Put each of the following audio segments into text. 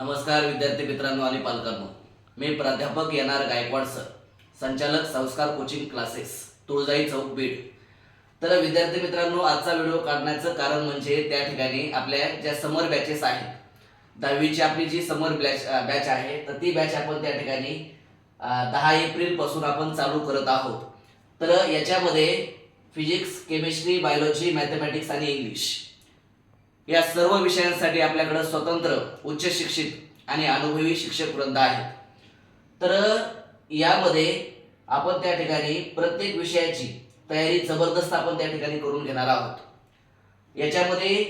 नमस्कार विद्यार्थी मित्रांनो आणि पालकांनो, मी प्राध्यापक एन.आर. गायकवाड सर, संचालक संस्कार कोचिंग क्लासेस, तुळजाई चौक, बीड. तर विद्यार्थी मित्रांनो, आजचा व्हिडिओ काढण्याचं कारण म्हणजे त्या ठिकाणी आपल्या ज्या समर बॅचेस आहेत, 10वीची आपली जी समर बॅच आहे, तर ती बॅच आपण त्या ठिकाणी 10 एप्रिल पासून आपण चालू करत आहोत. तर याच्यामध्ये फिजिक्स, केमिस्ट्री, बायोलॉजी, मॅथमॅटिक्स आणि इंग्लिश या सर्व विषयांसाठी आपल्याकडे स्वतंत्र उच्च शिक्षित आणि अनुभवी शिक्षक वृंद आहेत. तर यामध्ये आपण त्या ठिकाणी प्रत्येक विषयाची तयारी जबरदस्त आपण त्या ठिकाणी करून घेणार आहोत. याच्यामध्ये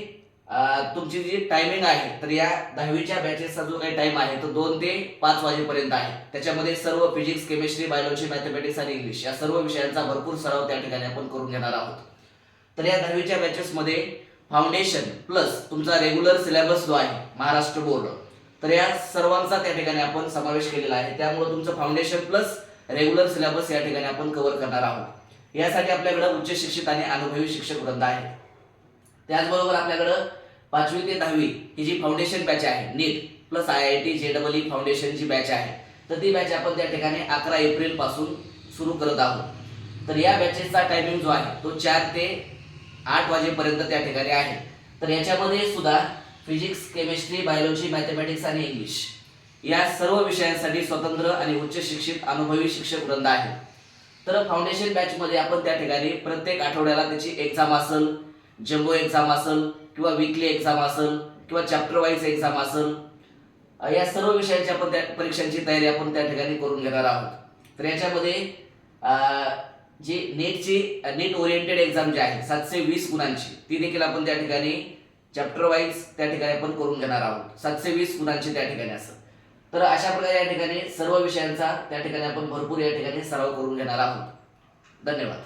तुमची जी टायमिंग आहे, तर या 10वीच्या बॅचेसचा जो काही टाइम आहे तो 2 ते 5 वाजेपर्यंत आहे. त्याच्यामध्ये सर्व फिजिक्स, केमिस्ट्री, बायोलॉजी, मॅथमॅटिक्स आणि इंग्लिश या सर्व विषयांचा भरपूर सराव त्या ठिकाणी आपण करून घेणार आहोत. तर या 10वीच्या बॅचेसमध्ये फाउंडेशन प्लस तुमचा रेग्युलर सिलेबस जो आहे महाराष्ट्र बोर्ड, तर या सर्वांचा त्या ठिकाणी आपण समावेश केलेला आहे. त्यामुळे तुमचं फाउंडेशन प्लस रेग्युलर सिलेबस या ठिकाणी आपण कव्हर करणार आहोत. यासाठी आपल्याकडे उच्च शिक्षित आणि अनुभवी शिक्षक वृंद आहे. त्याचबरोबर आपल्याकडे 5वी ते 10वी ही जी फाउंडेशन बॅच आहे, नीट प्लस IIT JEE फाउंडेशनची बॅच आहे, तर ती बॅच आपण त्या ठिकाणी 11 एप्रिल पासून सुरू करत आहोत. तर या बॅचेसचा टायमिंग जो आहे तो 4 ते 8 वाजेपर्यंत त्या ठिकाणी आहे. तर याच्यामध्ये सुद्धा फिजिक्स, केमिस्ट्री, बायोलॉजी, मॅथमॅटिक्स आणि इंग्लिश या सर्व विषयांसाठी स्वतंत्र आणि उच्च शिक्षित अनुभवी शिक्षक वृंद आहे. तर फाउंडेशन बॅच मध्ये आपण त्या ठिकाणी प्रत्येक आठवड्याला त्याची एक्झाम असेल, जम्बो एक्झाम असेल किंवा वीकली एक्झाम असेल किंवा चॅप्टर वाईज एक्झाम असेल, या सर्व विषयांची आपण त्या परीक्षांची तयारी आपण त्या ठिकाणी करून घेणार आहोत. तर याच्यामध्ये जी नीट ओरिएंटेड एक्झाम जी आहे 720 गुणांची, ती देखील आपण त्या ठिकाणी चॅप्टर वाईज त्या ठिकाणी आपण करून घेणार आहोत. 720 गुणांची त्या ठिकाणी असं. तर अशा प्रकारे या ठिकाणी सर्व विषयांचा त्या ठिकाणी आपण भरपूर या ठिकाणी सराव करून घेणार आहोत. धन्यवाद.